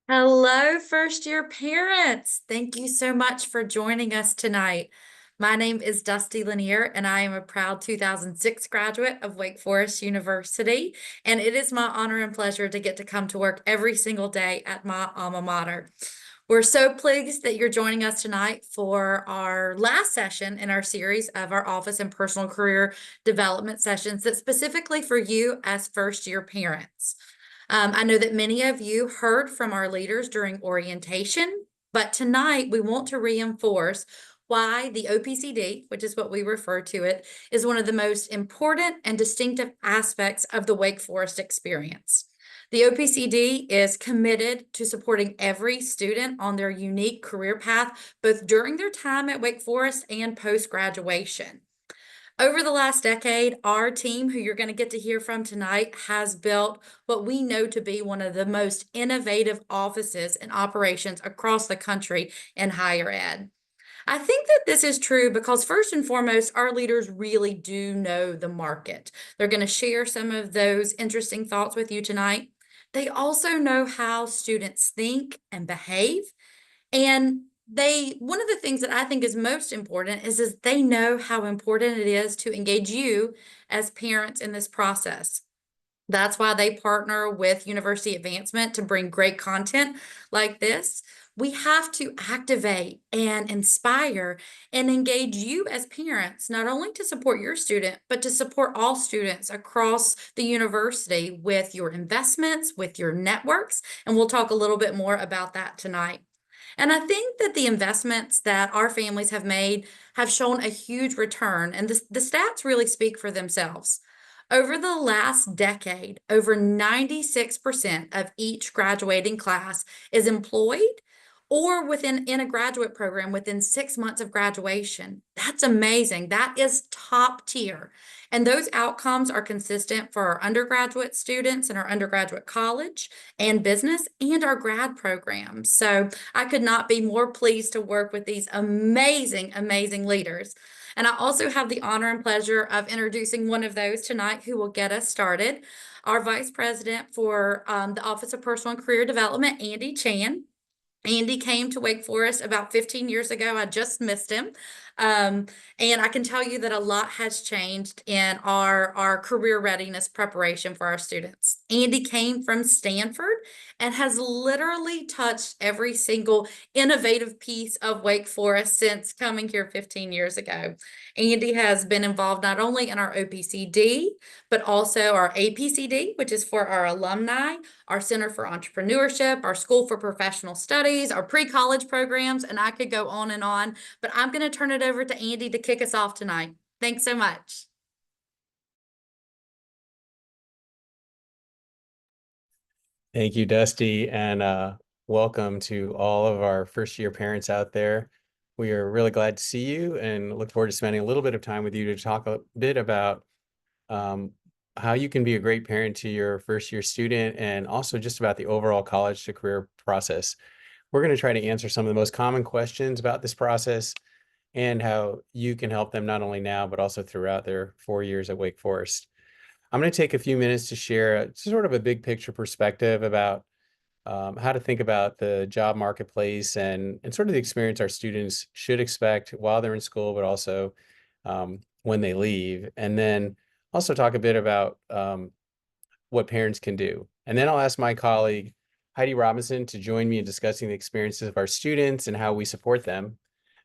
Hello, first year parents. Thank you so much for joining us tonight. My name is Dusty Lanier, and I am a proud 2006 graduate of Wake Forest University. And it is my honor and pleasure to get to come to work every single day at my alma mater. We're so pleased that you're joining us tonight for our last session in our series of our office and personal career development sessions that's specifically for you as first year parents. I know that many of you heard from our leaders during orientation, but tonight we want to reinforce why the OPCD, which is what we refer to it, is one of the most important and distinctive aspects of the Wake Forest experience. The OPCD is committed to supporting every student on their unique career path, both during their time at Wake Forest and post-graduation. Over the last decade, our team, who you're going to get to hear from tonight, has built what we know to be one of the most innovative offices and operations across the country in higher ed. I think that this is true because first and foremost, our leaders really do know the market. They're going to share some of those interesting thoughts with you tonight. They also know how students think and behave. And one of the things that I think is most important is they know how important it is to engage you as parents in this process. That's why they partner with University Advancement to bring great content like this. We have to activate and inspire and engage you as parents, not only to support your student, but to support all students across the university with your investments, with your networks. And we'll talk a little bit more about that tonight. And I think that the investments that our families have made have shown a huge return, and the stats really speak for themselves. Over the last decade, over 96% of each graduating class is employed or in a graduate program within 6 months of graduation. That's amazing. That is top tier. And those outcomes are consistent for our undergraduate students in our undergraduate college and business and our grad programs. So I could not be more pleased to work with these amazing, amazing leaders. And I also have the honor and pleasure of introducing one of those tonight who will get us started, our Vice President for the Office of Personal and Career Development, Andy Chan. Andy came to Wake Forest about 15 years ago. I just missed him. And I can tell you that a lot has changed in our career readiness preparation for our students. Andy came from Stanford and has literally touched every single innovative piece of Wake Forest since coming here 15 years ago. Andy has been involved not only in our OPCD, but also our APCD, which is for our alumni, our Center for Entrepreneurship, our School for Professional Studies, our pre-college programs, and I could go on. But I'm going to turn it over to Andy to kick us off tonight. Thanks so much. Thank you, Dusty, and welcome to all of our first-year parents out there. We are really glad to see you and look forward to spending a little bit of time with you to talk a bit about how you can be a great parent to your first-year student and also just about the overall college to career process. We're going to try to answer some of the most common questions about this process and how you can help them not only now, but also throughout their 4 years at Wake Forest. I'm going to take a few minutes to share sort of a big picture perspective about how to think about the job marketplace and sort of the experience our students should expect while they're in school, but also when they leave. And then also talk a bit about what parents can do. And then I'll ask my colleague, Heidi Robinson, to join me in discussing the experiences of our students and how we support them.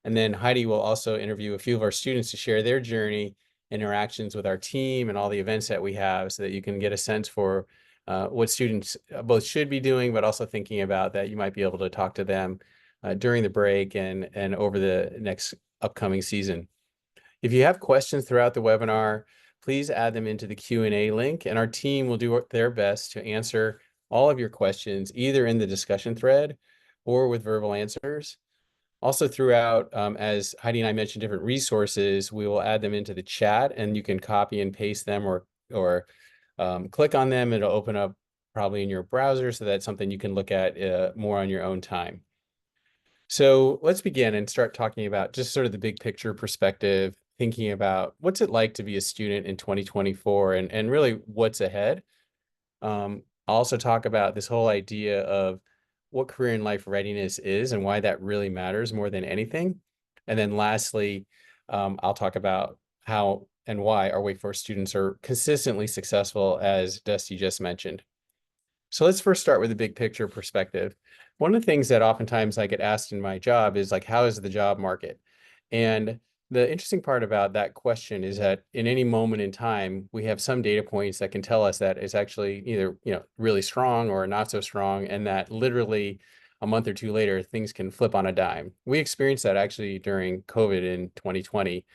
And then Heidi will also interview a few of our students to share their journey, interactions with our team, and all the events that we have so that you can get a sense for what students both should be doing, but also thinking about that you might be able to talk to them during the break and over the next upcoming season. If you have questions throughout the webinar, please add them into the Q&A link, and our team will do their best to answer all of your questions, either in the discussion thread or with verbal answers. Also throughout, as Heidi and I mentioned different resources, we will add them into the chat, and you can copy and paste them or click on them. It'll open up probably in your browser, so that's something you can look at more on your own time. So let's begin and start talking about just sort of the big picture perspective, thinking about what's it like to be a student in 2024 and really what's ahead. I'll also talk about this whole idea of what career and life readiness is and why that really matters more than anything. And then lastly, I'll talk about how and why our Wake Forest students are consistently successful, as Dusty just mentioned. So let's first start with the big picture perspective. One of the things that oftentimes I get asked in my job is like, how is the job market? And the interesting part about that question is that in any moment in time, we have some data points that can tell us that it's actually either, really strong or not so strong, and that literally a month or two later, things can flip on a dime. We experienced that actually during COVID in 2020.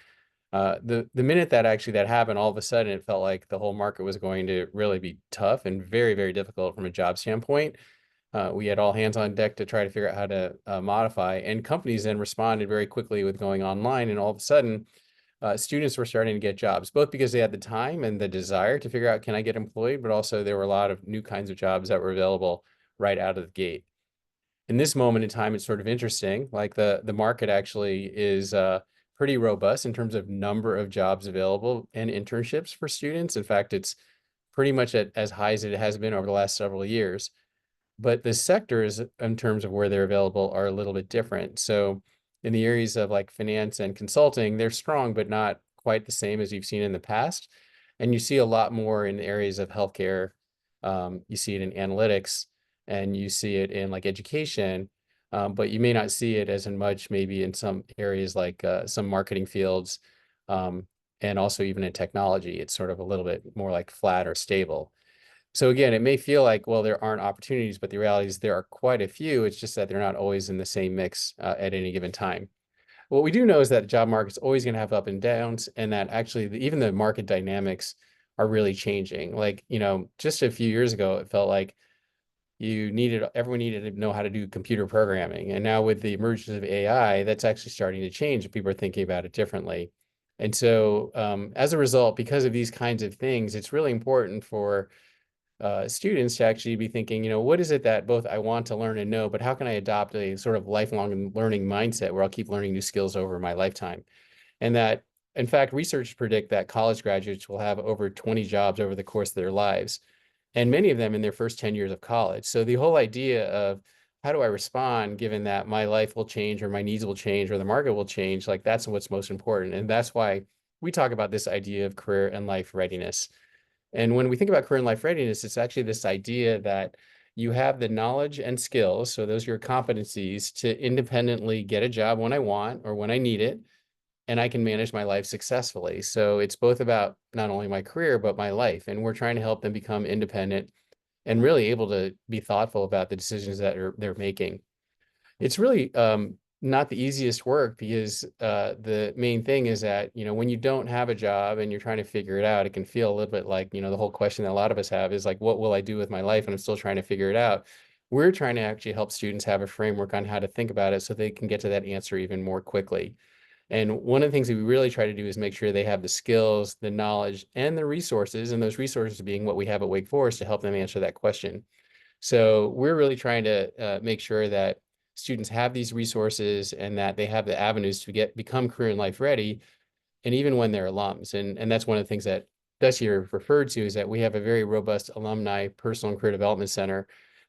The minute that actually that happened, all of a sudden it felt like the whole market was going to really be tough and very, very difficult from a job standpoint. We had all hands on deck to try to figure out how to modify, and companies then responded very quickly with going online. And all of a sudden, students were starting to get jobs, both because they had the time and the desire to figure out, can I get employed? But also there were a lot of new kinds of jobs that were available right out of the gate. In this moment in time, it's sort of interesting. Like the market actually is pretty robust in terms of number of jobs available and internships for students. In fact, it's pretty much at as high as it has been over the last several years. But the sectors in terms of where they're available are a little bit different. So in the areas of like finance and consulting, they're strong, but not quite the same as you've seen in the past. And you see a lot more in the areas of healthcare. You see it in analytics, and you see it in like education, but you may not see it as in much maybe in some areas like some marketing fields, and also even in technology. It's sort of a little bit more like flat or stable. So again, it may feel like, well, there aren't opportunities, but the reality is there are quite a few. It's just that they're not always in the same mix at any given time. What we do know is that the job market's always going to have up and downs, and that actually even the market dynamics are really changing. Like, just a few years ago, it felt like everyone needed to know how to do computer programming. And now with the emergence of AI, that's actually starting to change. People are thinking about it differently. And so as a result, because of these kinds of things, it's really important for students to actually be thinking, what is it that both I want to learn and know, but how can I adopt a sort of lifelong learning mindset where I'll keep learning new skills over my lifetime? And that, in fact, research predict that college graduates will have over 20 jobs over the course of their lives, and many of them in their first 10 years of college. So the whole idea of how do I respond given that my life will change or my needs will change or the market will change, like that's what's most important. And that's why we talk about this idea of career and life readiness. And when we think about career and life readiness, it's actually this idea that you have the knowledge and skills, so those are your competencies, to independently get a job when I want or when I need it, and I can manage my life successfully. So it's both about not only my career, but my life. And we're trying to help them become independent and really able to be thoughtful about the decisions that they're making. It's really not the easiest work because the main thing is that, when you don't have a job and you're trying to figure it out, it can feel a little bit like, the whole question that a lot of us have is like, what will I do with my life? And I'm still trying to figure it out. We're trying to actually help students have a framework on how to think about it so they can get to that answer even more quickly. And one of the things that we really try to do is make sure they have the skills, the knowledge, and the resources, and those resources being what we have at Wake Forest to help them answer that question. So we're really trying to make sure that students have these resources and that they have the avenues to become career and life ready, and even when they're alums. And that's one of the things that Dusty referred to, is that we have a very robust alumni personal and career development center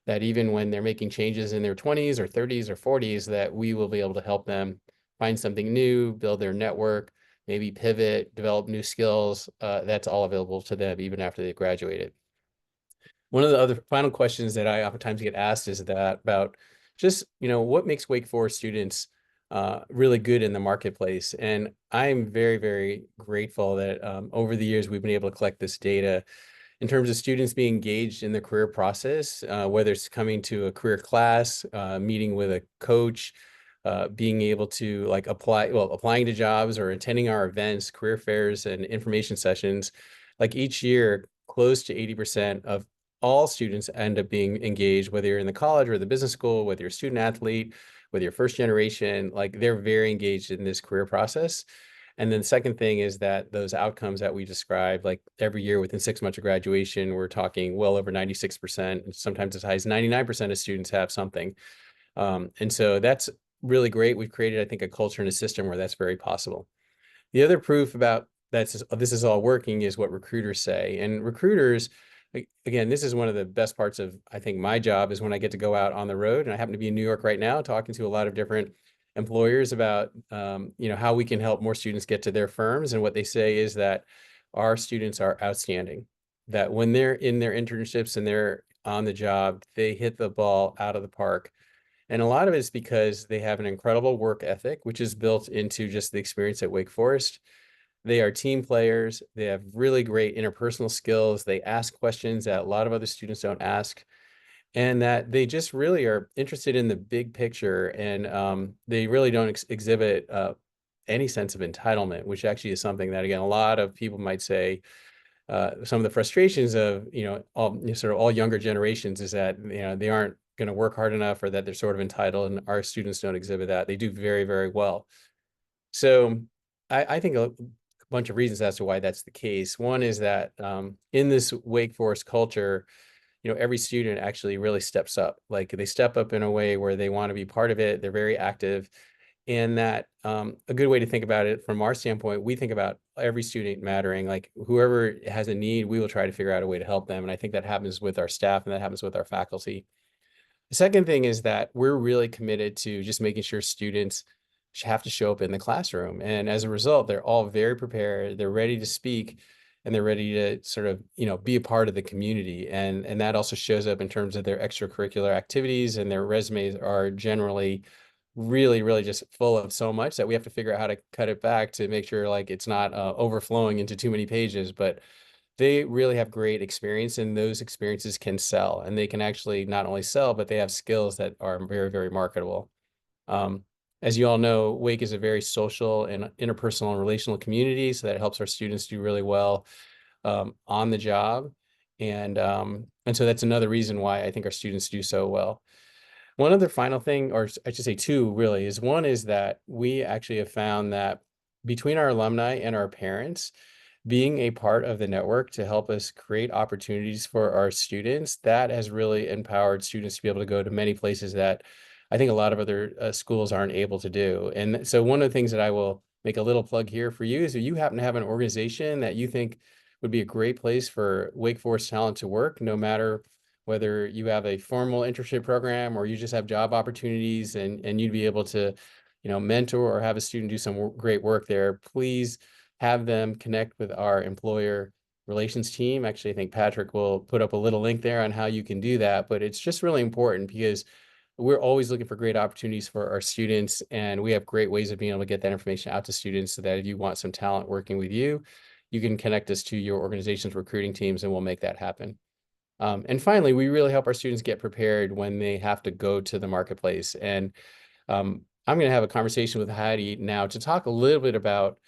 that even when they're making changes in their 20s or 30s or 40s, that we will be able to help them find something new, build their network, maybe pivot, develop new skills. That's all available to them even after they graduated. One of the other final questions that I oftentimes get asked is that about just, what makes Wake Forest students really good in the marketplace. And I'm very, very grateful that over the years, we've been able to collect this data in terms of students being engaged in the career process, whether it's coming to a career class, meeting with a coach, being able to like applying to jobs or attending our events, career fairs, and information sessions. Like each year, close to 80% of all students end up being engaged, whether you're in the college or the business school, whether you're a student athlete, whether you're first generation, like they're very engaged in this career process. And then the second thing is that those outcomes that we described, like every year within 6 months of graduation, we're talking well over 96%, and sometimes as high as 99% of students have something. And so that's really great. We've created, I think, a culture and a system where that's very possible. The other proof about this is all working is what recruiters say. And recruiters Again, this is one of the best parts of, I think, my job is when I get to go out on the road. And I happen to be in New York right now, talking to a lot of different employers about, how we can help more students get to their firms. And what they say is that our students are outstanding, that when they're in their internships and they're on the job, they hit the ball out of the park. And a lot of it is because they have an incredible work ethic, which is built into just the experience at Wake Forest. They are team players. They have really great interpersonal skills. They ask questions that a lot of other students don't ask, and that they just really are interested in the big picture. And they really don't exhibit any sense of entitlement, which actually is something that, again, a lot of people might say some of the frustrations of, sort of all younger generations is that, they aren't going to work hard enough, or that they're sort of entitled, and our students don't exhibit that. They do very, very well. So I think a bunch of reasons as to why that's the case. One is that in this Wake Forest culture, every student actually really steps up. Like, they step up in a way where they want to be part of it. They're very active. And that a good way to think about it from our standpoint, we think about every student mattering. Like, whoever has a need, we will try to figure out a way to help them. And I think that happens with our staff, and that happens with our faculty. The second thing is that we're really committed to just making sure students have to show up in the classroom. And as a result, they're all very prepared, they're ready to speak, and they're ready to sort of, be a part of the community. And that also shows up in terms of their extracurricular activities, and their resumes are generally really, really just full of so much that we have to figure out how to cut it back to make sure, like, it's not overflowing into too many pages. But they really have great experience, and those experiences can sell, and they can actually not only sell, but they have skills that are very, very marketable. Um, as you all know, Wake is a very social and interpersonal and relational community, so that helps our students do really well on the job. And so that's another reason why I think our students do so well. One other final thing, or I should say two really, is one is that we actually have found that between our alumni and our parents, being a part of the network to help us create opportunities for our students, that has really empowered students to be able to go to many places that I think a lot of other schools aren't able to do. And so one of the things that I will make a little plug here for you is, if you happen to have an organization that you think would be a great place for Wake Forest talent to work, no matter whether you have a formal internship program or you just have job opportunities, and you'd be able to, mentor or have a student do some great work there, please have them connect with our employer relations team. Actually, I think Patrick will put up a little link there on how you can do that, but it's just really important because we're always looking for great opportunities for our students, and we have great ways of being able to get that information out to students, so that if you want some talent working with you, you can connect us to your organization's recruiting teams, and we'll make that happen. And finally, we really help our students get prepared when they have to go to the marketplace. And I'm going to have a conversation with Heidi now to talk a little bit about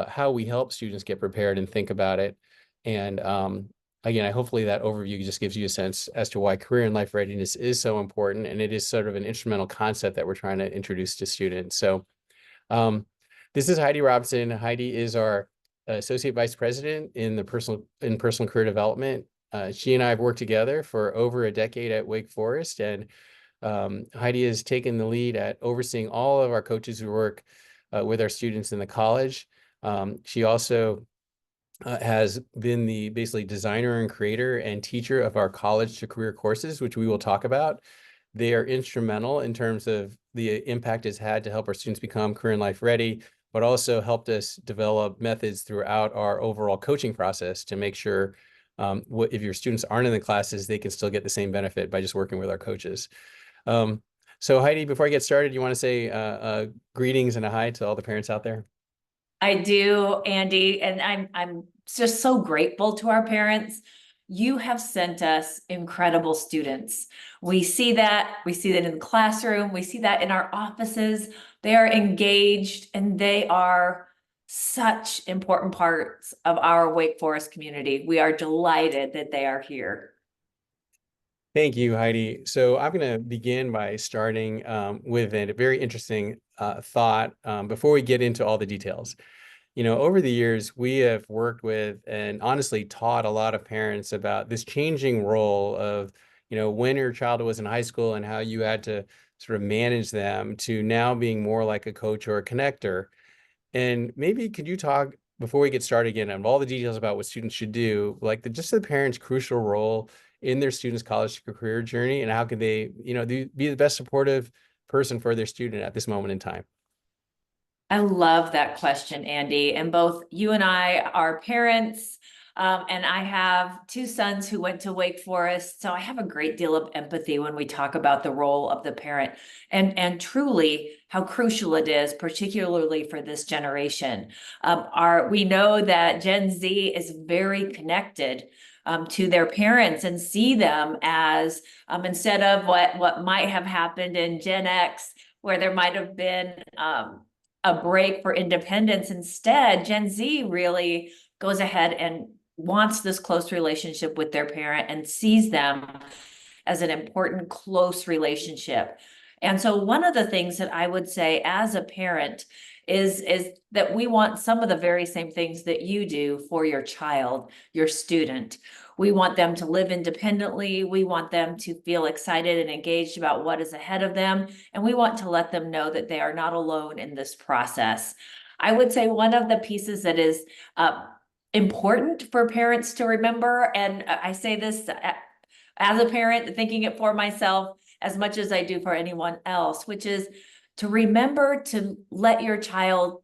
how we help students get prepared and think about it. And again, hopefully that overview just gives you a sense as to why career and life readiness is so important. And it is sort of an instrumental concept that we're trying to introduce to students. So um, this is Heidi Robinson. Heidi is our Associate Vice President in personal career development. She and I have worked together for over a decade at Wake Forest, and Heidi has taken the lead at overseeing all of our coaches who work with our students in the college. She also has been the basically designer and creator and teacher of our college to career courses, which we will talk about. They are instrumental in terms of the impact it's had to help our students become career and life ready, but also helped us develop methods throughout our overall coaching process to make sure if your students aren't in the classes, they can still get the same benefit by just working with our coaches. So Heidi, before I get started, you want to say greetings and a hi to all the parents out there? I do, Andy, and I'm just so grateful to our parents. You have sent us incredible students. We see that in the classroom, we see that in our offices. They are engaged, and they are such important parts of our Wake Forest community. We are delighted that they are here. Thank you, Heidi. So I'm going to begin by starting with a very interesting thought before we get into all the details. Over the years, we have worked with and honestly taught a lot of parents about this changing role of, when your child was in high school and how you had to sort of manage them, to now being more like a coach or a connector. And maybe could you talk before we get started again, on all the details about what students should do, like just the parents' crucial role in their students' college career journey, and how can they, be the best supportive person for their student at this moment in time? I love that question, Andy. And both you and I are parents, and I have two sons who went to Wake Forest. So I have a great deal of empathy when we talk about the role of the parent and truly how crucial it is, particularly for this generation. We know that Gen Z is very connected to their parents and see them as instead of what might have happened in Gen X, where there might have been a break for independence. Instead, Gen Z really goes ahead and wants this close relationship with their parent and sees them as an important close relationship. And so one of the things that I would say as a parent is that we want some of the very same things that you do for your child, your student. We want them to live independently. We want them to feel excited and engaged about what is ahead of them. And we want to let them know that they are not alone in this process. I would say one of the pieces that is important for parents to remember, and I say this as a parent, thinking it for myself as much as I do for anyone else, which is to remember to let your child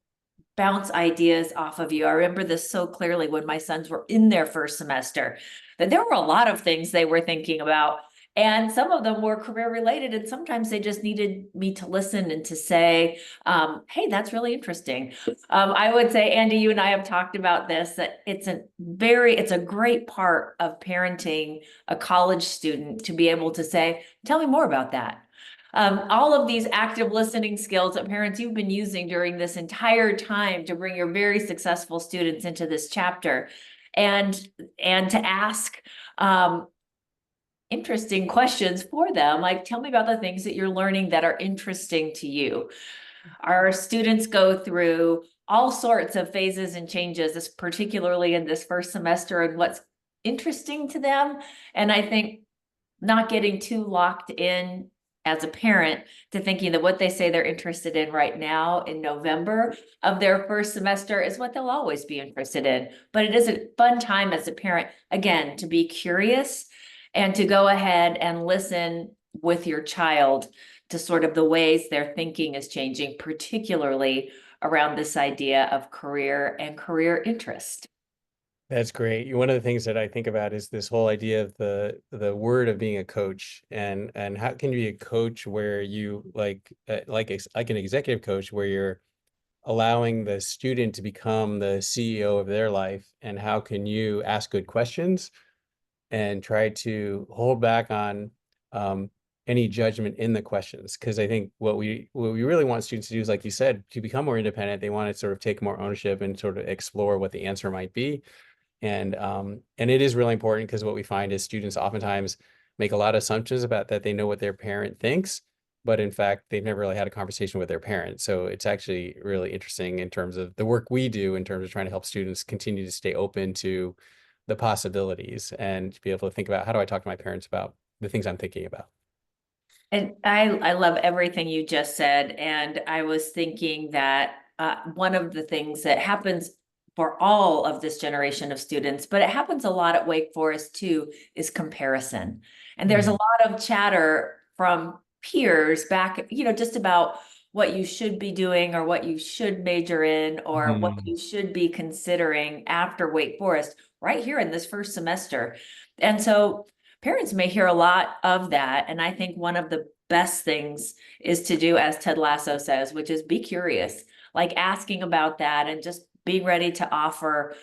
bounce ideas off of you. I remember this so clearly when my sons were in their first semester, that there were a lot of things they were thinking about. And some of them were career related. And sometimes they just needed me to listen and to say, hey, that's really interesting. I would say, Andy, you and I have talked about this, that it's a great part of parenting a college student to be able to say, tell me more about that. All of these active listening skills that parents you've been using during this entire time to bring your very successful students into this chapter, and to ask interesting questions for them, like tell me about the things that you're learning that are interesting to you. Our students go through all sorts of phases and changes, particularly in this first semester, and what's interesting to them. And I think not getting too locked in as a parent to thinking that what they say they're interested in right now in November of their first semester is what they'll always be interested in. But it is a fun time as a parent, again, to be curious and to go ahead and listen with your child to sort of the ways their thinking is changing, particularly around this idea of career and career interest. That's great. One of the things that I think about is this whole idea of the word of being a coach, and how can you be a coach where you like an executive coach where you're allowing the student to become the CEO of their life, and how can you ask good questions and try to hold back on any judgment in the questions? Because I think what we really want students to do is, like you said, to become more independent. They want to sort of take more ownership and sort of explore what the answer might be. And it is really important, because what we find is students oftentimes make a lot of assumptions about that they know what their parent thinks, but in fact, they've never really had a conversation with their parents. So it's actually really interesting in terms of the work we do in terms of trying to help students continue to stay open to the possibilities and to be able to think about, how do I talk to my parents about the things I'm thinking about? And I love everything you just said. And I was thinking that one of the things that happens for all of this generation of students, but it happens a lot at Wake Forest too, is comparison. And there's a lot of chatter from peers back, just about what you should be doing or what you should major in or what you should be considering after Wake Forest right here in this first semester. And so parents may hear a lot of that. And I think one of the best things is to do, as Ted Lasso says, which is be curious, like asking about that and just being ready to offer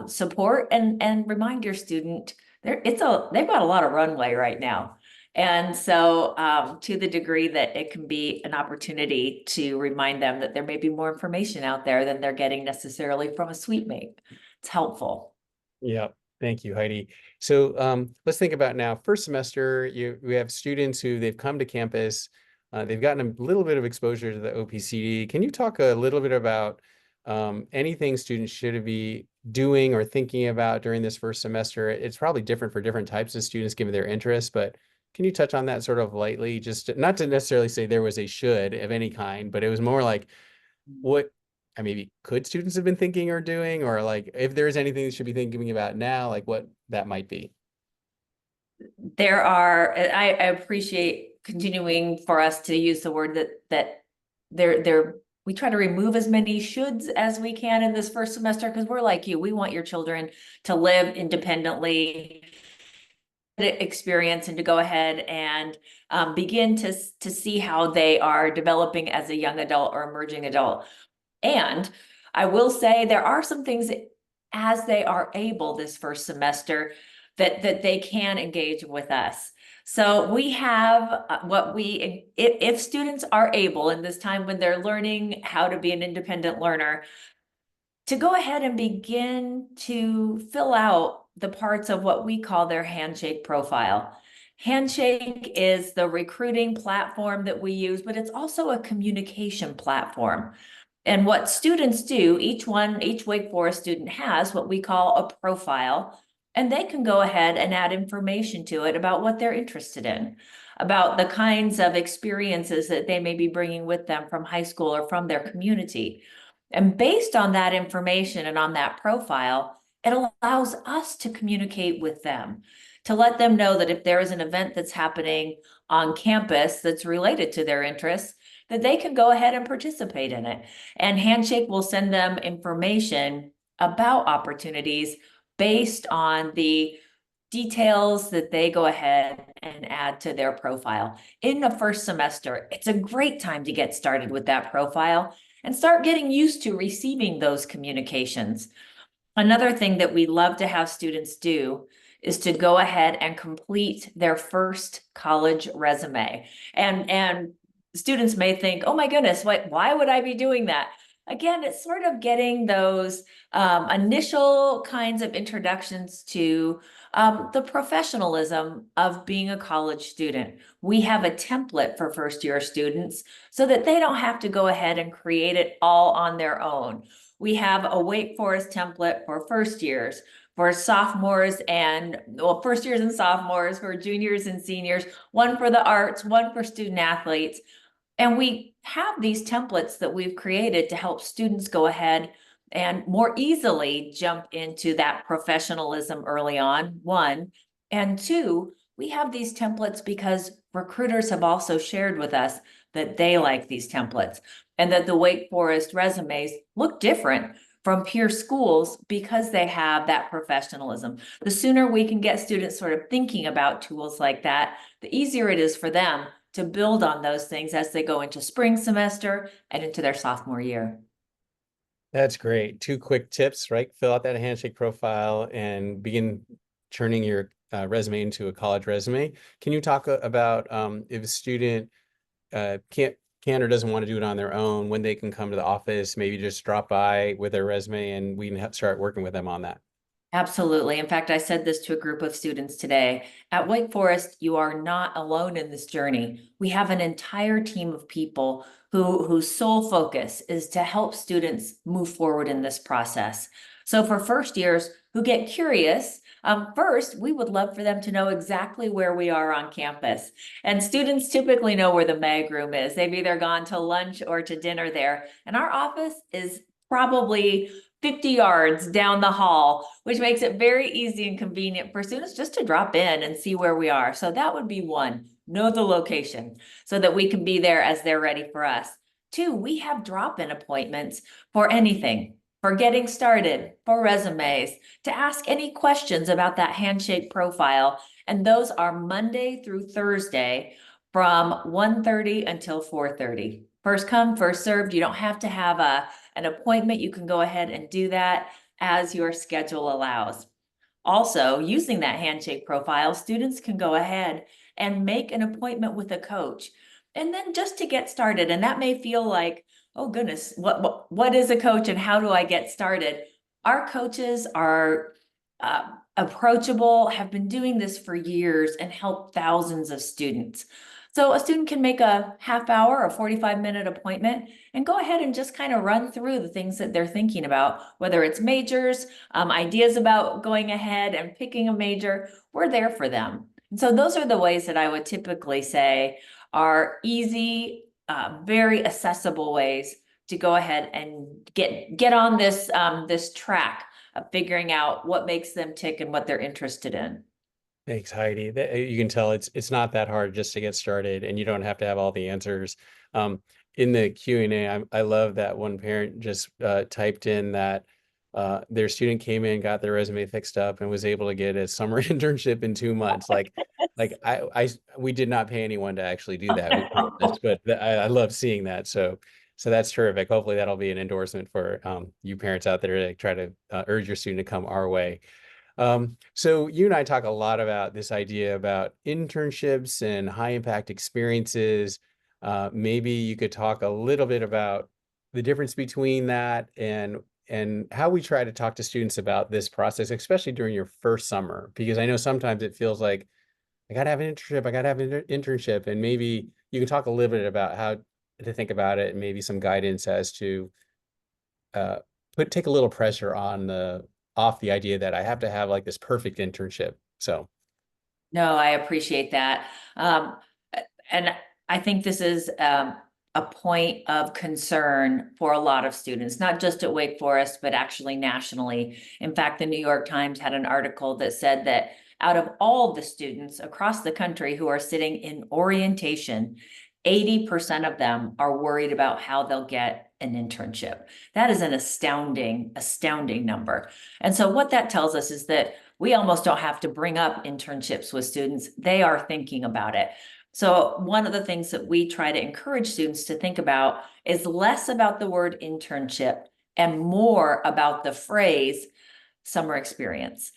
support and remind your student they've got a lot of runway right now. And so to the degree that it can be an opportunity to remind them that there may be more information out there than they're getting necessarily from a suite mate, it's helpful. Yeah. Thank you, Heidi. So let's think about now, first semester, we have students who they've come to campus, they've gotten a little bit of exposure to the OPCD. Can you talk a little bit about anything students should be doing or thinking about during this first semester? It's probably different for different types of students given their interests, but can you touch on that sort of lightly? Just not to necessarily say there was a should of any kind, but it was more like, what maybe could students have been thinking or doing, or like if there's anything they should be thinking about now, like what that might be? There are, I appreciate continuing for us to use the word that we try to remove as many shoulds as we can in this first semester, because we're like you, we want your children to live independently, experience, and to go ahead and begin to see how they are developing as a young adult or emerging adult. And I will say there are some things as they are able this first semester that they can engage with us. So we have if students are able in this time when they're learning how to be an independent learner, to go ahead and begin to fill out the parts of what we call their handshake profile. Handshake is the recruiting platform that we use, but it's also a communication platform. And what students do, each Wake Forest student has what we call a profile, and they can go ahead and add information to it about what they're interested in, about the kinds of experiences that they may be bringing with them from high school or from their community. And based on that information and on that profile, it allows us to communicate with them, to let them know that if there is an event that's happening on campus that's related to their interests, that they can go ahead and participate in it. And Handshake will send them information about opportunities based on the details that they go ahead and add to their profile. In the first semester, it's a great time to get started with that profile and start getting used to receiving those communications. Another thing that we love to have students do is to go ahead and complete their first college resume. And students may think, oh my goodness, why would I be doing that? Again, it's sort of getting those initial kinds of introductions to the professionalism of being a college student. We have a template for first year students so that they don't have to go ahead and create it all on their own. We have a Wake Forest template for first years, for sophomores and, well, first years and sophomores, for juniors and seniors, one for the arts, one for student athletes. And we have these templates that we've created to help students go ahead and more easily jump into that professionalism early on, one. And two, we have these templates because recruiters have also shared with us that they like these templates and that the Wake Forest resumes look different from peer schools because they have that professionalism. The sooner we can get students sort of thinking about tools like that, the easier it is for them to build on those things as they go into spring semester and into their sophomore year. That's great. 2 quick tips, right? Fill out that handshake profile and begin turning your resume into a college resume. Can you talk about if a student can or doesn't want to do it on their own, when they can come to the office, maybe just drop by with their resume and we can start working with them on that? Absolutely. In fact, I said this to a group of students today. At Wake Forest, you are not alone in this journey. We have an entire team of people whose sole focus is to help students move forward in this process. So for first years who get curious, first, we would love for them to know exactly where we are on campus. And students typically know where the mag room is. They've either gone to lunch or to dinner there. And our office is probably 50 yards down the hall, which makes it very easy and convenient for students just to drop in and see where we are. So that would be one, know the location so that we can be there as they're ready for us. Two, we have drop-in appointments for anything, for getting started, for resumes, to ask any questions about that handshake profile. And those are Monday through Thursday from 1:30 until 4:30. First come, first served. You don't have to have an appointment. You can go ahead and do that as your schedule allows. Also, using that handshake profile, students can go ahead and make an appointment with a coach. And then just to get started, and that may feel like, oh goodness, what is a coach and how do I get started? Our coaches are approachable, have been doing this for years and help thousands of students. So a student can make a half hour or 45-minute appointment and go ahead and just kind of run through the things that they're thinking about, whether it's majors, ideas about going ahead and picking a major. We're there for them. And so those are the ways that I would typically say are easy, very accessible ways to go ahead and get on this this track of figuring out what makes them tick and what they're interested in. Thanks, Heidi. You can tell it's not that hard just to get started, and you don't have to have all the answers. In the Q&A, I love that one parent just typed in that their student came in, got their resume fixed up, and was able to get a summer internship in 2 months. Like we did not pay anyone to actually do that, we promise, but I love seeing that. So that's terrific. Hopefully that'll be an endorsement for you parents out there to try to urge your student to come our way. So you and I talk a lot about this idea about internships and high impact experiences. Maybe you could talk a little bit about the difference between that and how we try to talk to students about this process, especially during your first summer, because I know sometimes it feels like I gotta have an internship, I gotta have an internship, and maybe you can talk a little bit about how to think about it and maybe some guidance as to uh, take a little pressure off the idea that I have to have like this perfect internship. So No, I appreciate that. And I think this is a point of concern for a lot of students, not just at Wake Forest, but actually nationally. In fact, the New York Times had an article that said that out of all the students across the country who are sitting in orientation, 80% of them are worried about how they'll get an internship. That is an astounding number. And so what that tells us is that we almost don't have to bring up internships with students. They are thinking about it. So one of the things that we try to encourage students to think about is less about the word internship and more about the phrase summer experience.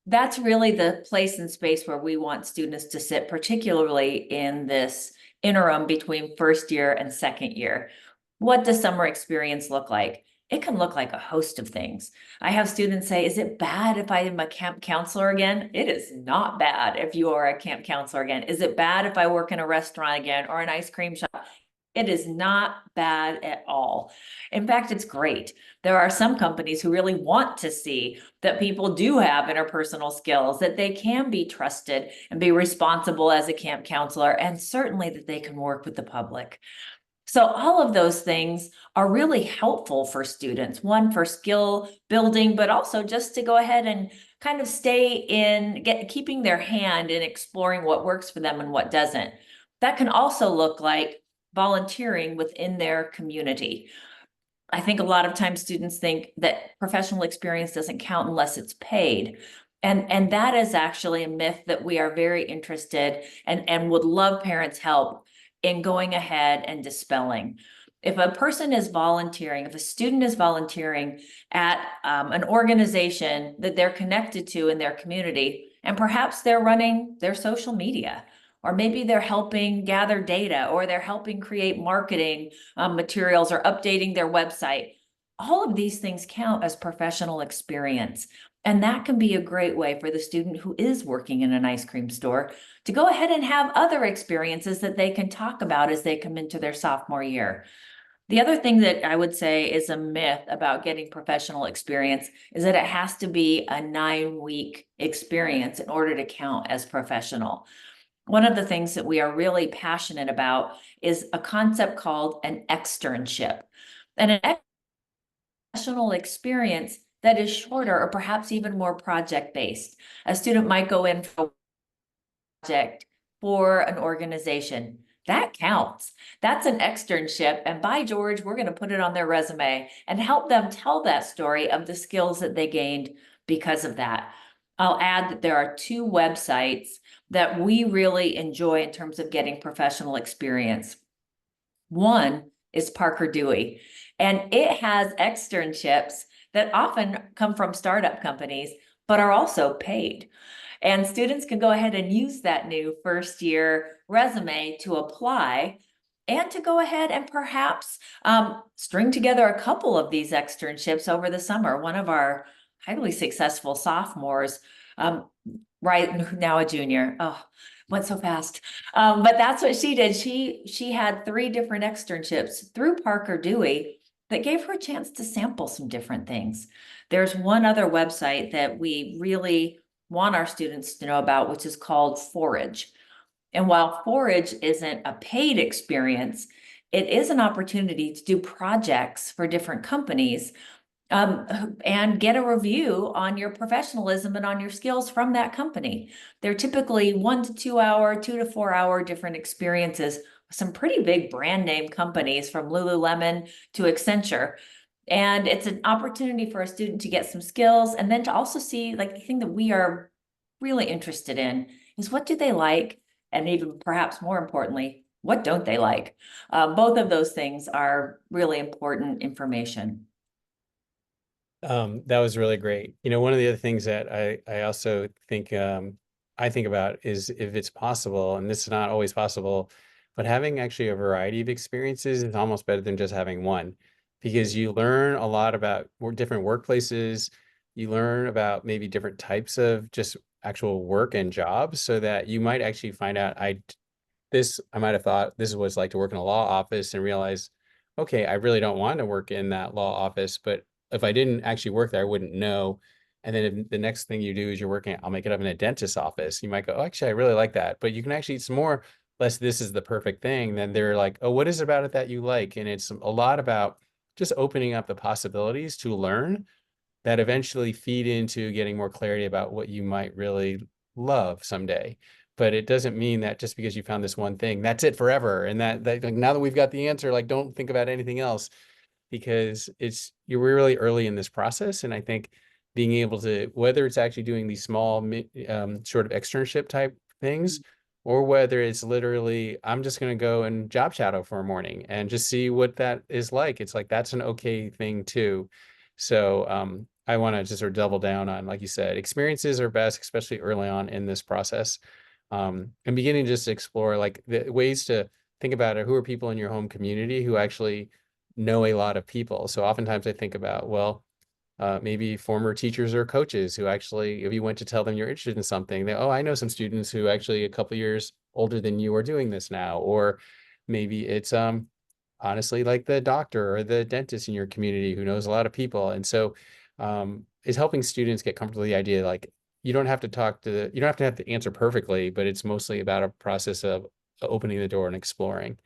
That's really the place and space where we want students to sit, particularly in this interim between first year and second year. What does summer experience look like? It can look like a host of things. I have students say, is it bad if I am a camp counselor again? It is not bad if you are a camp counselor again. Is it bad if I work in a restaurant again or an ice cream shop? It is not bad at all. In fact, it's great. There are some companies who really want to see that people do have interpersonal skills, that they can be trusted and be responsible as a camp counselor, and certainly that they can work with the public. So all of those things are really helpful for students, one for skill building, but also just to go ahead and kind of stay in, keeping their hand in exploring what works for them and what doesn't. That can also look like volunteering within their community. I think a lot of times students think that professional experience doesn't count unless it's paid. And that is actually a myth that we are very interested and would love parents' help in going ahead and dispelling. If a person is volunteering, if a student is volunteering at an organization that they're connected to in their community, and perhaps they're running their social media, or maybe they're helping gather data, or they're helping create marketing materials or updating their website, all of these things count as professional experience. And that can be a great way for the student who is working in an ice cream store to go ahead and have other experiences that they can talk about as they come into their sophomore year. The other thing that I would say is a myth about getting professional experience is that it has to be a 9-week experience in order to count as professional. One of the things that we are really passionate about is a concept called an externship. And an professional experience that is shorter or perhaps even more project-based. A student might go in for a project for an organization. That counts. That's an externship. And by George, we're going to put it on their resume and help them tell that story of the skills that they gained because of that. I'll add that there are 2 websites that we really enjoy in terms of getting professional experience. One is Parker Dewey, and it has externships that often come from startup companies, but are also paid. And students can go ahead and use that new first year resume to apply and to go ahead and perhaps string together a couple of these externships over the summer. One of our highly successful sophomores, right now a junior, went so fast. But that's what she did. She had 3 different externships through Parker Dewey that gave her a chance to sample some different things. There's one other website that we really want our students to know about, which is called Forage. And while Forage isn't a paid experience, it is an opportunity to do projects for different companies and get a review on your professionalism and on your skills from that company. They're typically 1 to 2 hour, 2 to 4 hour different experiences. Some pretty big brand name companies from Lululemon to Accenture. And it's an opportunity for a student to get some skills and then to also see, like, the thing that we are really interested in is what do they like? And even perhaps more importantly, what don't they like? Both of those things are really important information. That was really great. You know, one of the other things that I also think I think about is if it's possible, and this is not always possible, but having actually a variety of experiences is almost better than just having one, because you learn a lot about different workplaces. You learn about maybe different types of just actual work and jobs, so that you might actually find out I might have thought this is what it's like to work in a law office and realize, okay, I really don't want to work in that law office, but if I didn't actually work there, I wouldn't know. And then if the next thing you do is you're working, I'll make it up in a dentist's office. You might go, oh, actually, I really like that. But you can actually, it's more, less this is the perfect thing. Then they're like, oh, what is it about it that you like? And it's a lot about just opening up the possibilities to learn that eventually feed into getting more clarity about what you might really love someday. But it doesn't mean that just because you found this one thing, that's it forever. And that like, now that we've got the answer, like, don't think about anything else, because you're really early in this process. And I think being able to, whether it's actually doing these small sort of externship type things, or whether it's literally, I'm just going to go and job shadow for a morning and just see what that is like. It's like, that's an okay thing too. So I want to just sort of double down on, like you said, experiences are best, especially early on in this process. And beginning just to explore like the ways to think about it. Who are people in your home community who actually know a lot of people? So oftentimes I think about, well, maybe former teachers or coaches who actually, if you went to tell them you're interested in something, they, oh, I know some students who actually a couple years older than you are doing this now. Or maybe it's honestly like the doctor or the dentist in your community who knows a lot of people. And so is helping students get comfortable with the idea, like, you don't have to you don't have the answer perfectly, but it's mostly about a process of opening the door and exploring.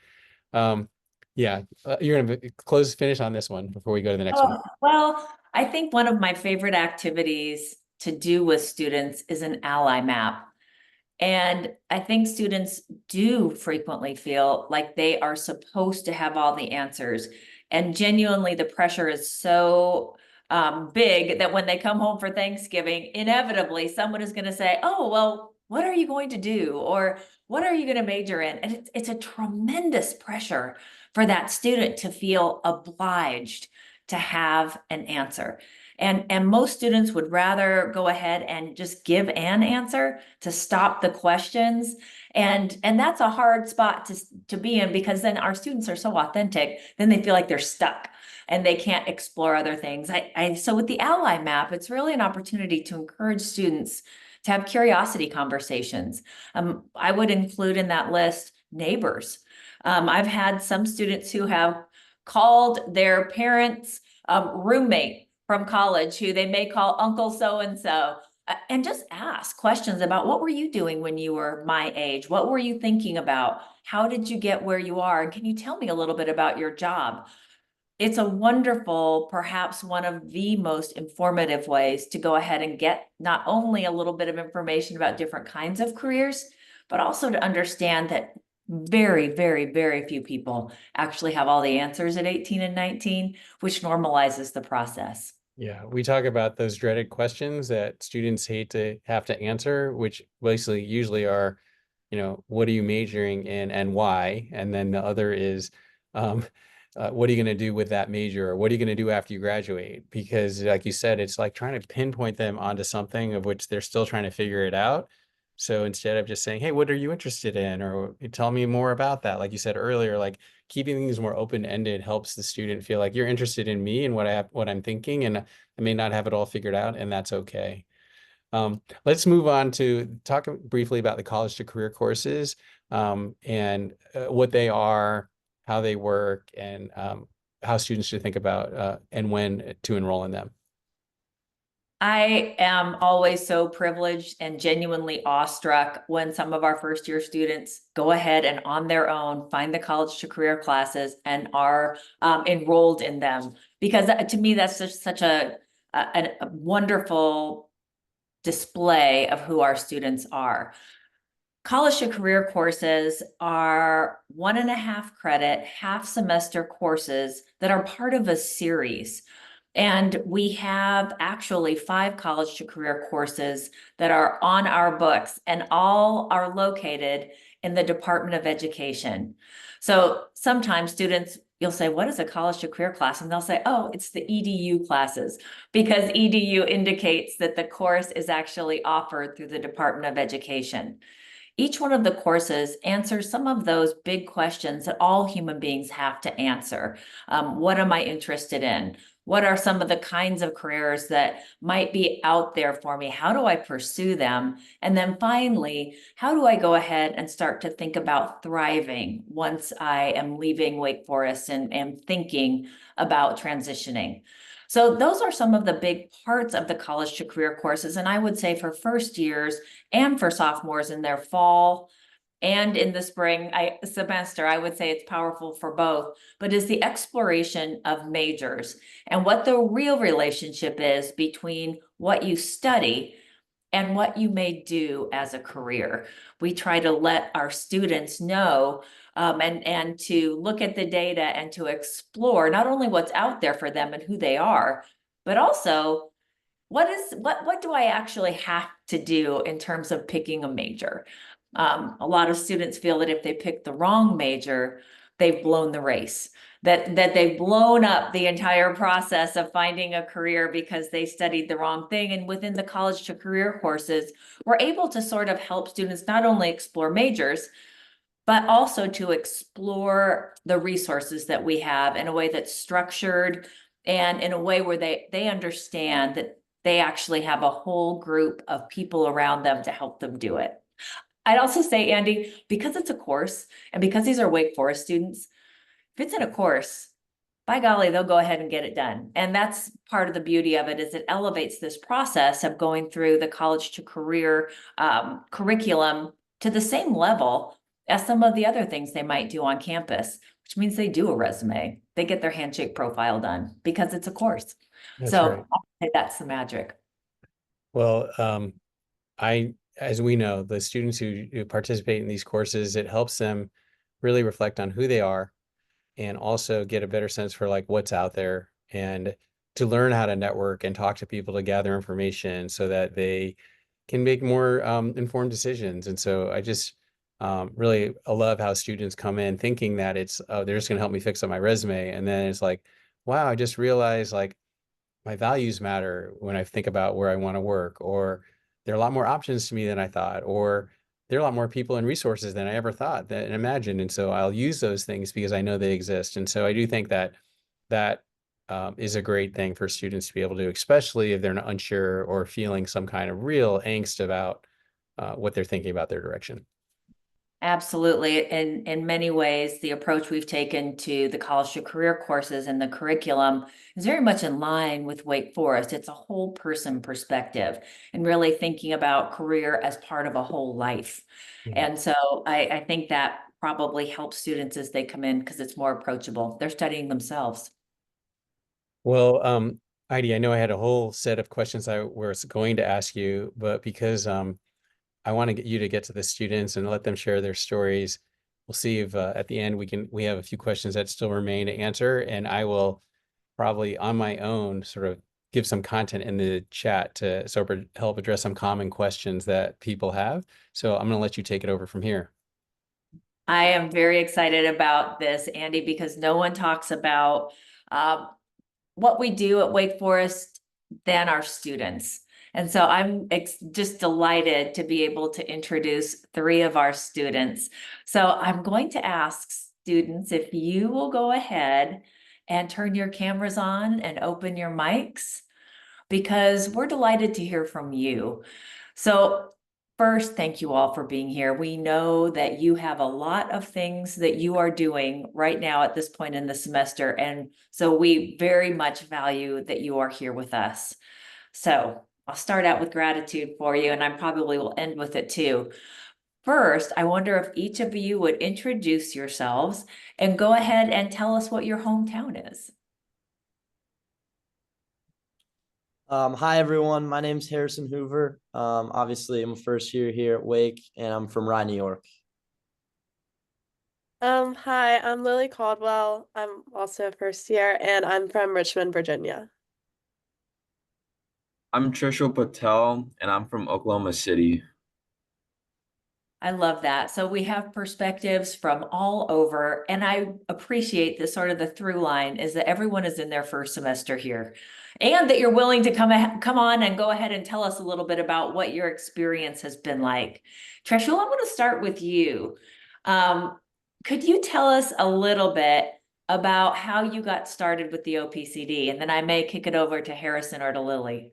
Um, yeah, you're gonna finish on this one before we go to the next one. Oh, well, I think one of my favorite activities to do with students is an ally map. And I think students do frequently feel like they are supposed to have all the answers. And genuinely, the pressure is so big that when they come home for Thanksgiving, inevitably someone is going to say, oh, well, what are you going to do? Or what are you going to major in? And it's a tremendous pressure for that student to feel obliged to have an answer. And most students would rather go ahead and just give an answer to stop the questions. And that's a hard spot to be in, because then our students are so authentic, then they feel like they're stuck and they can't explore other things. So with the ally map, it's really an opportunity to encourage students to have curiosity conversations. I would include in that list neighbors. I've had some students who have called their parents' roommate from college, who they may call Uncle so-and-so, and just ask questions about, what were you doing when you were my age? What were you thinking about? How did you get where you are? And can you tell me a little bit about your job? It's a wonderful, perhaps one of the most informative ways to go ahead and get not only a little bit of information about different kinds of careers, but also to understand that very, very, very few people actually have all the answers at 18 and 19, which normalizes the process. Yeah, we talk about those dreaded questions that students hate to have to answer, which basically usually are, what are you majoring in and why? And then the other is, um, what are you going to do with that major? Or what are you going to do after you graduate? Because like you said, it's like trying to pinpoint them onto something of which they're still trying to figure it out. So instead of just saying, hey, what are you interested in? Or tell me more about that. Like you said earlier, like keeping things more open-ended helps the student feel like you're interested in me and what I'm thinking, and I may not have it all figured out, and that's okay. Let's move on to talk briefly about the college to career courses, and what they are, how they work, and how students should think about and when to enroll in them. I am always so privileged and genuinely awestruck when some of our first year students go ahead and on their own find the college to career classes and are enrolled in them. Because to me, that's just such a wonderful display of who our students are. College to career courses are 1.5 credit, half semester courses that are part of a series. And we have actually 5 college to career courses that are on our books, and all are located in the Department of Education. So sometimes students, you'll say, what is a college to career class? And they'll say, oh, it's the EDU classes, because EDU indicates that the course is actually offered through the Department of Education. Each one of the courses answers some of those big questions that all human beings have to answer. What am I interested in? What are some of the kinds of careers that might be out there for me? How do I pursue them? And then finally, how do I go ahead and start to think about thriving once I am leaving Wake Forest and thinking about transitioning? So those are some of the big parts of the college to career courses. And I would say for first years and for sophomores in their fall and in the spring semester, I would say it's powerful for both, but is the exploration of majors and what the real relationship is between what you study and what you may do as a career. We try to let our students know and to look at the data and to explore not only what's out there for them and who they are, but also what do I actually have to do in terms of picking a major? A lot of students feel that if they pick the wrong major, they've blown the race, that they've blown up the entire process of finding a career because they studied the wrong thing. And within the college to career courses, we're able to sort of help students not only explore majors, but also to explore the resources that we have in a way that's structured and in a way where they understand that they actually have a whole group of people around them to help them do it. I'd also say, Andy, because it's a course and because these are Wake Forest students, if it's in a course, by golly, they'll go ahead and get it done. And that's part of the beauty of it, is it elevates this process of going through the college to career curriculum to the same level as some of the other things they might do on campus, which means they do a resume. They get their handshake profile done because it's a course. That's So right. I think that's the magic. Well, as we know, the students who participate in these courses, it helps them really reflect on who they are and also get a better sense for like what's out there and to learn how to network and talk to people to gather information so that they can make more informed decisions. And so I just really love how students come in thinking that it's, oh, they're just going to help me fix up my resume. And then it's like, wow, I just realized like my values matter when I think about where I want to work, or there are a lot more options to me than I thought, or there are a lot more people and resources than I ever thought and imagined. And so I'll use those things because I know they exist. And so I do think that that is a great thing for students to be able to, especially if they're not unsure or feeling some kind of real angst about what they're thinking about their direction. Absolutely. In many ways, the approach we've taken to the college to career courses and the curriculum is very much in line with Wake Forest. It's a whole person perspective and really thinking about career as part of a whole life. Mhm. And so I think that probably helps students as they come in because it's more approachable. They're studying themselves. Well, Heidi, I know I had a whole set of questions I was going to ask you, but because I want to get you to get to the students and let them share their stories. We'll see if at the end we have a few questions that still remain to answer, and I will probably on my own sort of give some content in the chat to sort of help address some common questions that people have. So I'm going to let you take it over from here. I am very excited about this, Andy, because no one talks about what we do at Wake Forest than our students. And so I'm just delighted to be able to introduce 3 of our students. So I'm going to ask students if you will go ahead and turn your cameras on and open your mics, because we're delighted to hear from you. So first, thank you all for being here. We know that you have a lot of things that you are doing right now at this point in the semester. And so we very much value that you are here with us. So I'll start out with gratitude for you, and I probably will end with it too. First, I wonder if each of you would introduce yourselves and go ahead and tell us what your hometown is. Hi everyone, my name's Harrison Hoover. Obviously I'm a first year here at Wake and I'm from Rye, New York. Hi, I'm Lily Caldwell. I'm also a first year and I'm from Richmond, Virginia. I'm Trishul Patel, and I'm from Oklahoma City. I love that. So we have perspectives from all over, and I appreciate the sort of the through line is that everyone is in their first semester here, and that you're willing to come on and go ahead and tell us a little bit about what your experience has been like. Trishul, I'm going to start with you. Could you tell us a little bit about how you got started with the OPCD, and then I may kick it over to Harrison or to Lily.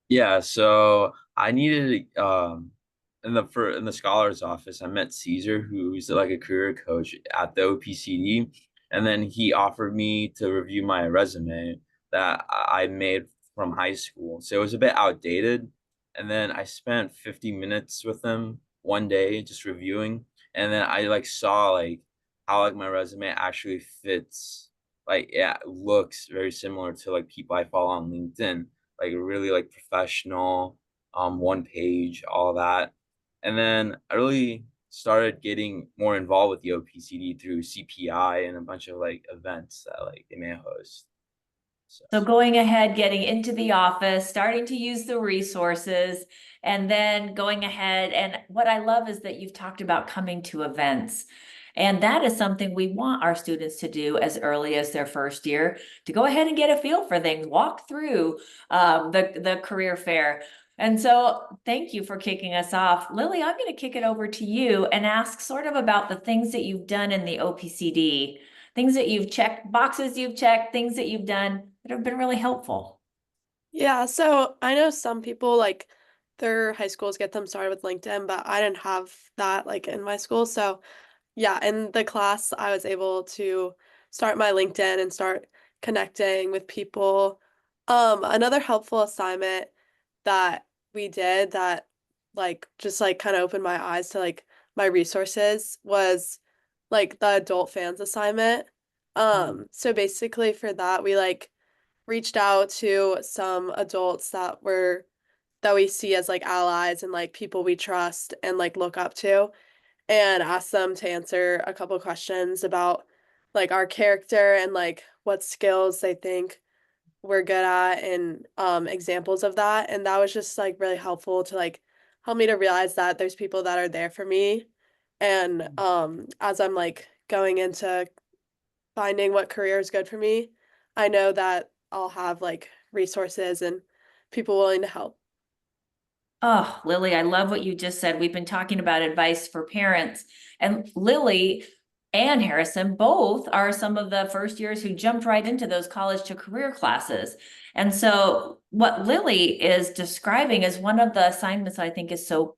Yeah, so I needed in the scholar's office, I met Caesar, who's like a career coach at the OPCD, and then he offered me to review my resume that I made from high school. So it was a bit outdated, and then I spent 50 minutes with him one day just reviewing, and then I like saw like how like my resume actually fits, like yeah, it looks very similar to like people I follow on LinkedIn, like really like professional, one page, all that. And then I really started getting more involved with the OPCD through CPI and a bunch of like events that like they may host. So going ahead, getting into the office, starting to use the resources, and then going ahead. And what I love is that you've talked about coming to events. And that is something we want our students to do as early as their first year, to go ahead and get a feel for things, walk through the career fair. And so thank you for kicking us off. Lily, I'm going to kick it over to you and ask sort of about the things that you've done in the OPCD, things that you've checked, boxes you've checked, things that you've done that have been really helpful. Yeah, so I know some people like their high schools get them started with LinkedIn, but I didn't have that like in my school. So yeah, in the class I was able to start my LinkedIn and start connecting with people. Another helpful assignment that we did that like just like kind of opened my eyes to like my resources was like the adult fans assignment. So basically for that we like reached out to some adults that we see as like allies and like people we trust and like look up to and asked them to answer a couple questions about like our character and like what skills they think we're good at and examples of that. And that was just like really helpful to like help me to realize that there's people that are there for me. And as I'm like going into finding what career is good for me, I know that I'll have like resources and people willing to help. Oh, Lily, I love what you just said. We've been talking about advice for parents, and Lily and Harrison both are some of the first years who jumped right into those college to career classes. And so what Lily is describing is one of the assignments I think is so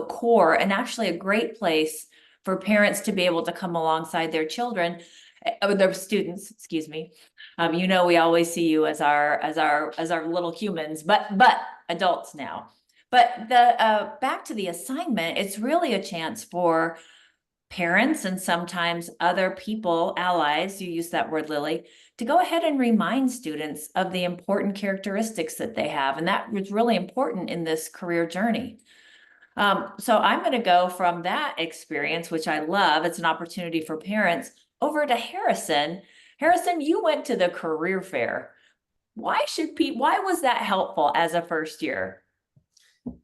core and actually a great place for parents to be able to come alongside their children, their students, excuse me. We always see you as our little humans, but adults now. But the back to the assignment, it's really a chance for parents and sometimes other people, allies, you use that word, Lily, to go ahead and remind students of the important characteristics that they have. And that was really important in this career journey. So I'm going to go from that experience, which I love. It's an opportunity for parents, over to Harrison. Harrison, you went to the career fair. Why was that helpful as a first year?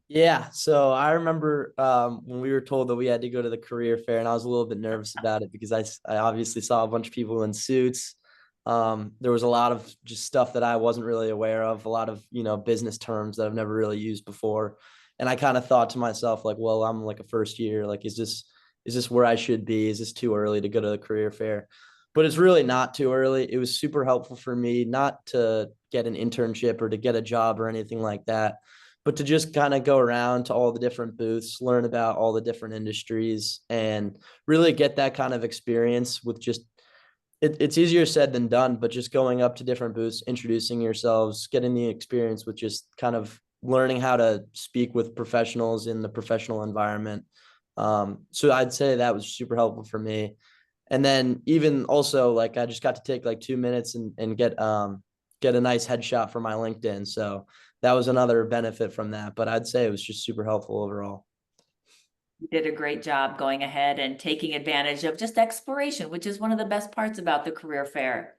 Yeah, so I remember when we were told that we had to go to the career fair, and I was a little bit nervous about it because I obviously saw a bunch of people in suits. There was a lot of just stuff that I wasn't really aware of, a lot of, business terms that I've never really used before. And I kind of thought to myself, like, well, I'm like a first year, like, is this where I should be? Is this too early to go to the career fair? But it's really not too early. It was super helpful for me not to get an internship or to get a job or anything like that, but to just kind of go around to all the different booths, learn about all the different industries, and really get that kind of experience with just it's easier said than done, but just going up to different booths, introducing yourselves, getting the experience with just kind of learning how to speak with professionals in the professional environment. So I'd say that was super helpful for me. And then even also like I just got to take like 2 minutes and get a nice headshot for my LinkedIn. So that was another benefit from that. But I'd say it was just super helpful overall. You did a great job going ahead and taking advantage of just exploration, which is one of the best parts about the career fair.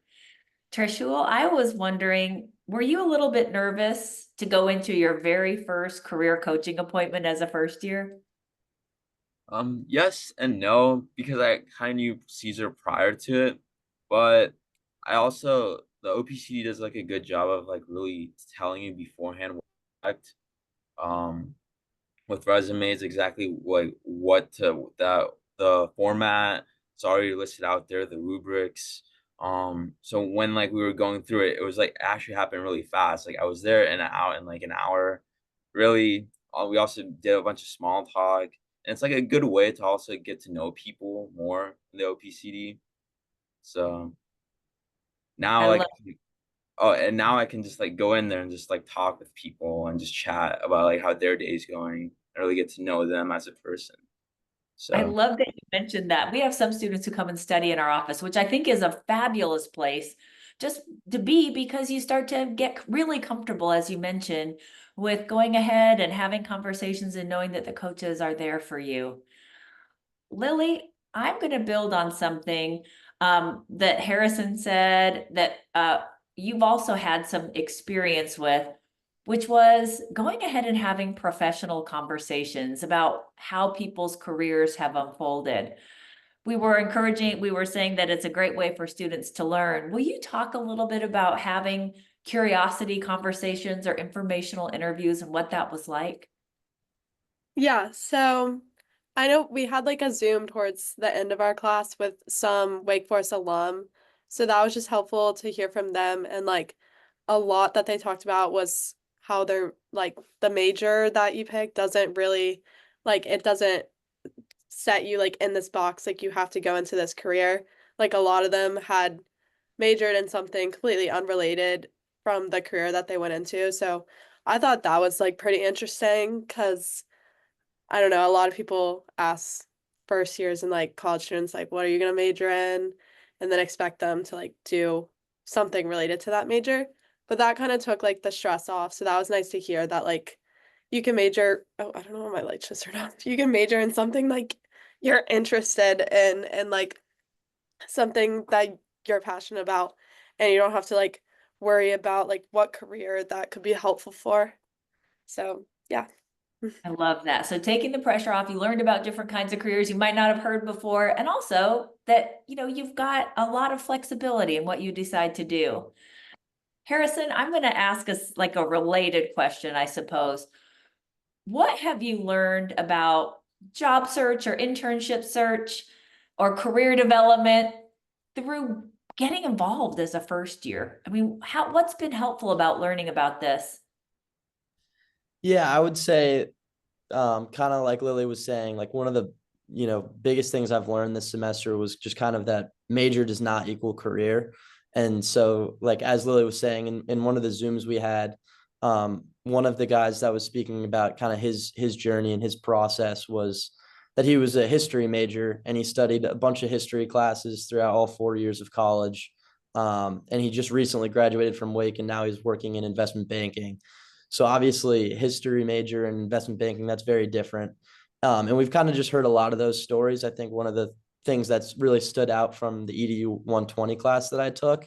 Trishul, I was wondering, were you a little bit nervous to go into your very first career coaching appointment as a first year? Yes and no, because I kind of knew Caesar prior to it, but I also the OPCD does like a good job of like really telling you beforehand what to expect. With resumes exactly what to that the format it's already listed out there, the rubrics. So when like we were going through it, it was like actually happened really fast. Like I was there and out in like an hour. Really, we also did a bunch of small talk, and it's like a good way to also get to know people more in the OPCD. So now I like love oh, and now I can just like go in there and just like talk with people and just chat about like how their day's going and really get to know them as a person. I So love that you mentioned that. We have some students who come and study in our office, which I think is a fabulous place just to be, because you start to get really comfortable, as you mentioned, with going ahead and having conversations and knowing that the coaches are there for you. Lily, I'm going to build on something that Harrison said that you've also had some experience with, which was going ahead and having professional conversations about how people's careers have unfolded. We were saying that it's a great way for students to learn. Will you talk a little bit about having curiosity conversations or informational interviews and what that was like? Yeah, so I know we had like a Zoom towards the end of our class with some Wake Forest alum. So that was just helpful to hear from them. And like a lot that they talked about was how they're like the major that you pick doesn't really like it doesn't set you like in this box, like you have to go into this career. Like a lot of them had majored in something completely unrelated from the career that they went into. So I thought that was like pretty interesting because I don't know, a lot of people ask first years and like college students, like, what are you going to major in? And then expect them to like do something related to that major. But that kind of took like the stress off. So that was nice to hear that like you can major. Oh, I don't know what my lights just turned off. You can major in something like you're interested in and like something that you're passionate about. And you don't have to like worry about like what career that could be helpful for. So yeah. I love that. So taking the pressure off, you learned about different kinds of careers you might not have heard before, and also that, you've got a lot of flexibility in what you decide to do. Harrison, I'm going to ask us like a related question, I suppose. What have you learned about job search or internship search or career development through getting involved as a first year? I mean, what's been helpful about learning about this? Yeah, I would say kind of like Lily was saying, like one of the biggest things I've learned this semester was just kind of that major does not equal career. And so like as Lily was saying in one of the Zooms we had, one of the guys that was speaking about kind of his journey and his process was that he was a history major and he studied a bunch of history classes throughout all 4 years of college. And he just recently graduated from Wake and now he's working in investment banking. So obviously history major and investment banking, that's very different. And we've kind of just heard a lot of those stories. I think one of the things that's really stood out from the EDU 120 class that I took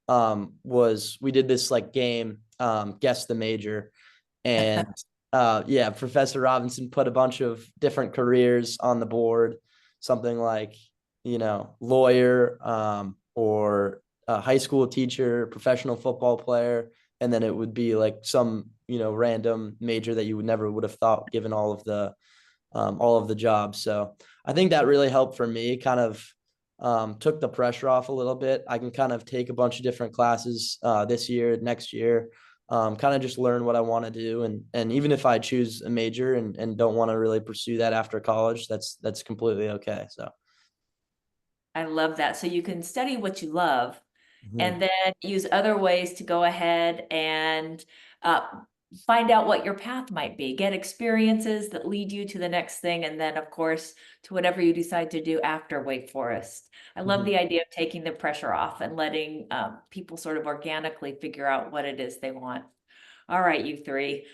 was we did this like game, guess the major. And yeah, Professor Robinson put a bunch of different careers on the board, something like, lawyer or a high school teacher, professional football player. And then it would be like some, random major that you would have thought given all of the jobs. So I think that really helped for me, kind of took the pressure off a little bit. I can kind of take a bunch of different classes this year, next year, kind of just learn what I want to do. And even if I choose a major and don't want to really pursue that after college, that's completely okay. So. I love that. So you can study what you love Mhm. and then use other ways to go ahead and uh, find out what your path might be, get experiences that lead you to the next thing, and then, of course, to whatever you decide to do after Wake Forest. I love Mhm. the idea of taking the pressure off and letting people sort of organically figure out what it is they want. All right, you three,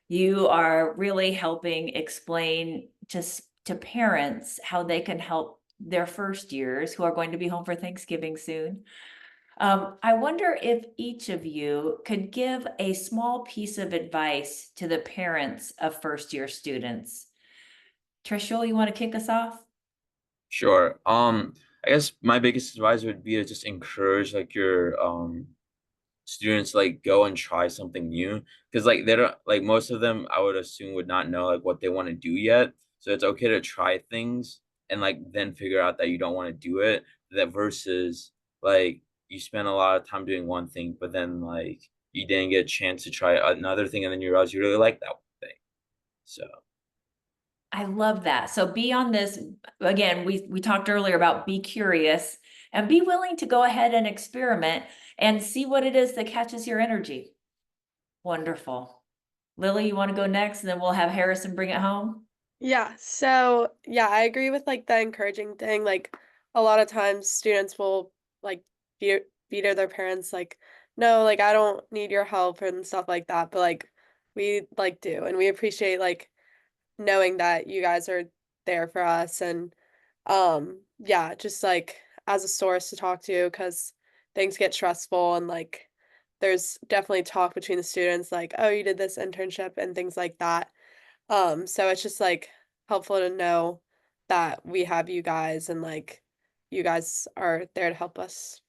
you are really helping explain to parents how they can help their first years who are going to be home for Thanksgiving soon. I wonder if each of you could give a small piece of advice to the parents of first year students. Trishul, you want to kick us off? Sure. I guess my biggest advice would be to just encourage like your students like go and try something new, because like they don't, like most of them I would assume would not know like what they want to do yet, so it's okay to try things and like then figure out that you don't want to do it, that versus like you spend a lot of time doing one thing but then like you didn't get a chance to try another thing and then you realize you really like that one thing. So I love that. So be on this again. We talked earlier about be curious and be willing to go ahead and experiment and see what it is that catches your energy. Wonderful. Lily, you want to go next, and then we'll have Harrison bring it home. Yeah, so yeah, I agree with like the encouraging thing. Like a lot of times students will like veto their parents like, no, like I don't need your help and stuff like that. But like we like do and we appreciate like knowing that you guys are there for us and yeah, just like as a source to talk to because things get stressful and like there's definitely talk between the students like, oh, you did this internship and things like that. So it's just like helpful to know that we have you guys and like you guys are there to help us.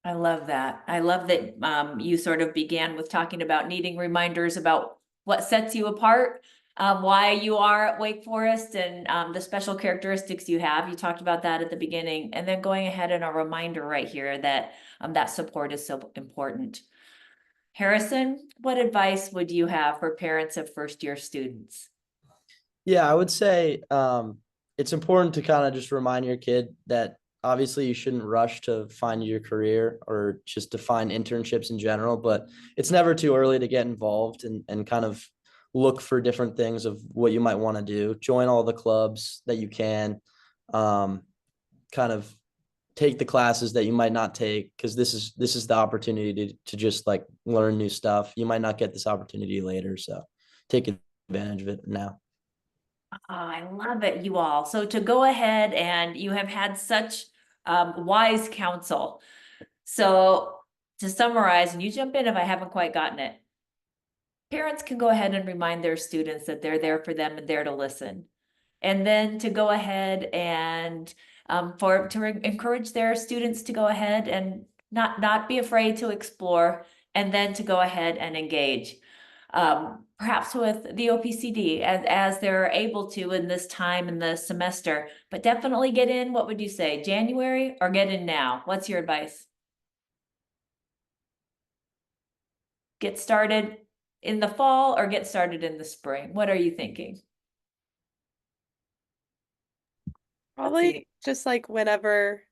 I love that. I love that you sort of began with talking about needing reminders about what sets you apart, why you are at Wake Forest, and the special characteristics you have. You talked about that at the beginning, and then going ahead and a reminder right here that that support is so important. Harrison, what advice would you have for parents of first year students? Yeah, I would say it's important to kind of just remind your kid that obviously you shouldn't rush to find your career or just to find internships in general, but it's never too early to get involved and kind of look for different things of what you might want to do. Join all the clubs that you can. Kind of take the classes that you might not take because this is the opportunity to just like learn new stuff. You might not get this opportunity later, so take advantage of it now. Oh, I love it, you all. So to go ahead and you have had such wise counsel. So to summarize, and you jump in if I haven't quite gotten it. Parents can go ahead and remind their students that they're there for them and there to listen. And then to go ahead and encourage their students to go ahead and not be afraid to explore, and then to go ahead and engage. Perhaps with the OPCD as they're able to in this time in the semester, but definitely get in, what would you say, January or get in now? What's your advice? Get started in the fall or get started in the spring? What are you thinking? Probably just like whenever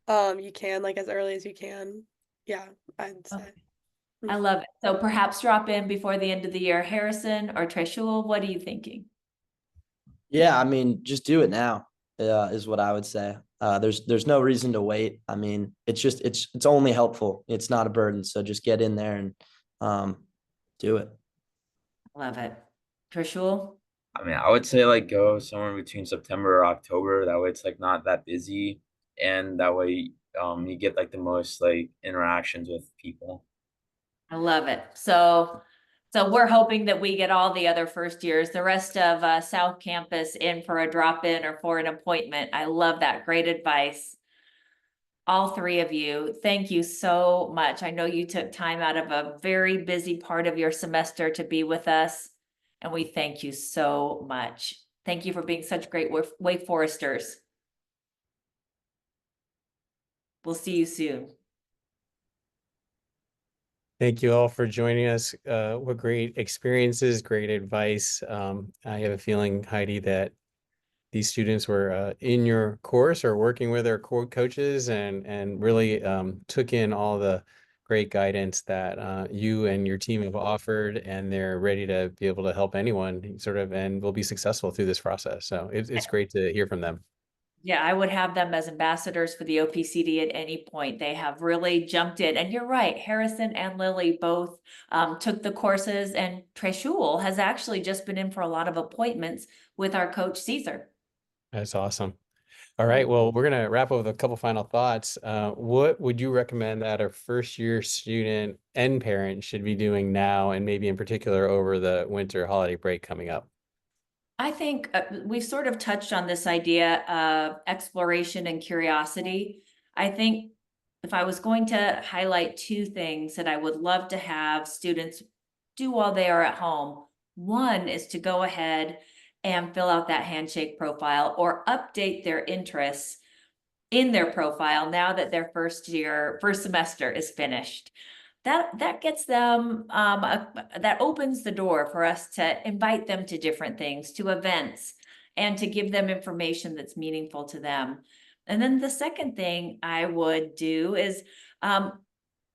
you can, like as early as you can. Yeah, I'd say. Okay. I love it. So perhaps drop in before the end of the year. Harrison or Trishul, what are you thinking? Yeah, I mean, just do it now, is what I would say. There's no reason to wait. I mean, it's only helpful. It's not a burden. So just get in there and do it. Love it. Trishul? I mean, I would say like go somewhere between September or October. That way it's like not that busy, and that way you get like the most like interactions with people. I love it. So we're hoping that we get all the other first years, the rest of South Campus in for a drop-in or for an appointment. I love that. Great advice. All three of you, thank you so much. I know you took time out of a very busy part of your semester to be with us, and we thank you so much. Thank you for being such great Wake Foresters. We'll see you soon. Thank you all for joining us. What great experiences, great advice. I have a feeling, Heidi, that these students were in your course or working with their coaches and really took in all the great guidance that you and your team have offered, and they're ready to be able to help anyone sort of, and will be successful through this process. So it's great to hear from them. Yeah, I would have them as ambassadors for the OPCD at any point. They have really jumped in. And you're right, Harrison and Lily both took the courses, and Treshul has actually just been in for a lot of appointments with our coach, Caesar. That's awesome. All right, well, we're going to wrap up with a couple final thoughts. What would you recommend that a first-year student and parent should be doing now, and maybe in particular over the winter holiday break coming up? I think we've sort of touched on this idea of exploration and curiosity. I think if I was going to highlight two things that I would love to have students do while they are at home, one is to go ahead and fill out that handshake profile or update their interests in their profile now that their first semester is finished. That gets them, that opens the door for us to invite them to different things, to events, and to give them information that's meaningful to them. And then the second thing I would do is,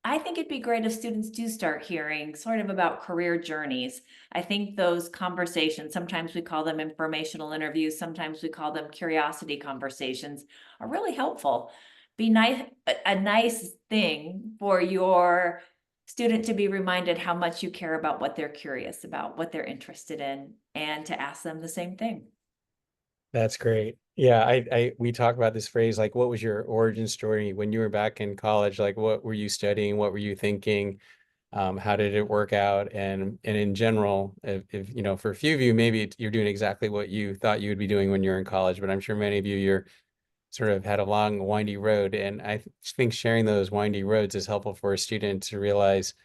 I think it'd be great if students do start hearing sort of about career journeys. I think those conversations, sometimes we call them informational interviews, sometimes we call them curiosity conversations, are really helpful. Be nice, a nice thing for your student to be reminded how much you care about what they're curious about, what they're interested in, and to ask them the same thing. That's great. Yeah, we talk about this phrase, like, what was your origin story when you were back in college? Like, what were you studying? What were you thinking? How did it work out? And in general, if you know, for a few of you, maybe you're doing exactly what you thought you would be doing when you're in college, but I'm sure many of you, you're sort of had a long, windy road. And I think sharing those windy roads is helpful for a student to realize,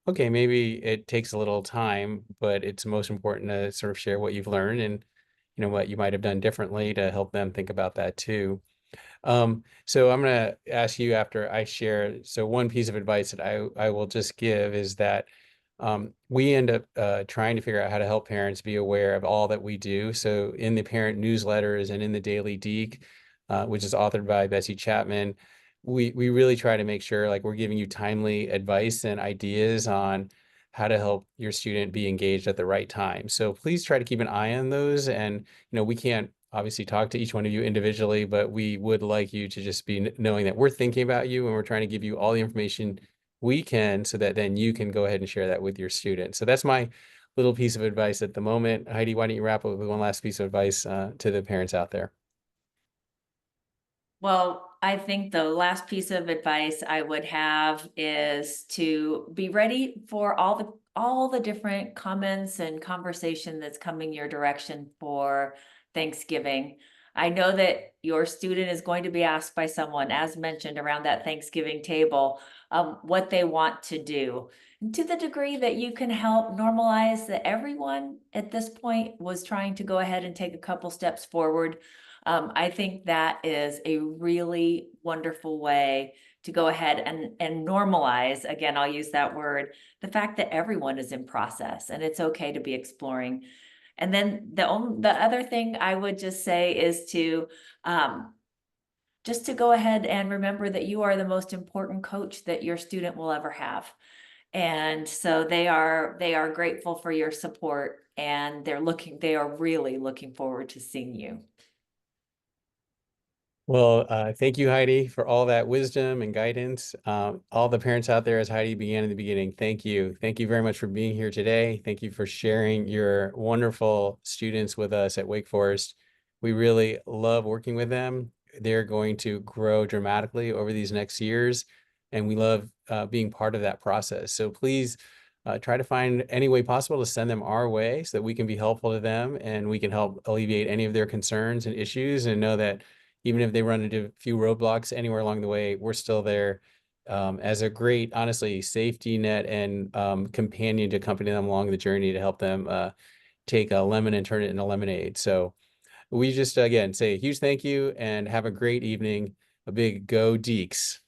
okay, maybe it takes a little time, but it's most important to sort of share what you've learned and, you know, what you might have done differently to help them think about that too. So I'm going to ask you after I share. So one piece of advice that I will just give is that we end up trying to figure out how to help parents be aware of all that we do. So in the parent newsletters and in the Daily Deke, which is authored by Betsy Chapman, we really try to make sure like we're giving you timely advice and ideas on how to help your student be engaged at the right time. So please try to keep an eye on those. And, you know, we can't obviously talk to each one of you individually, but we would like you to just be knowing that we're thinking about you and we're trying to give you all the information we can so that then you can go ahead and share that with your students. So that's my little piece of advice at the moment. Heidi, why don't you wrap up with one last piece of advice to the parents out there? Well, I think the last piece of advice I would have is to be ready for all the different comments and conversation that's coming your direction for Thanksgiving. I know that your student is going to be asked by someone, as mentioned around that Thanksgiving table, what they want to do. And to the degree that you can help normalize that everyone at this point was trying to go ahead and take a couple steps forward. I think that is a really wonderful way to go ahead and normalize, again, I'll use that word, the fact that everyone is in process and it's okay to be exploring. And then the other thing I would just say is to just to go ahead and remember that you are the most important coach that your student will ever have. And so they are grateful for your support, and they are really looking forward to seeing you. Well, thank you, Heidi, for all that wisdom and guidance. All the parents out there, as Heidi began in the beginning, thank you. Thank you very much for being here today. Thank you for sharing your wonderful students with us at Wake Forest. We really love working with them. They're going to grow dramatically over these next years, and we love being part of that process. So please try to find any way possible to send them our way so that we can be helpful to them and we can help alleviate any of their concerns and issues, and know that even if they run into a few roadblocks anywhere along the way, we're still there as a great, honestly, safety net and companion to accompany them along the journey to help them take a lemon and turn it into lemonade. So we just, again, say a huge thank you and have a great evening. A big go Deeks.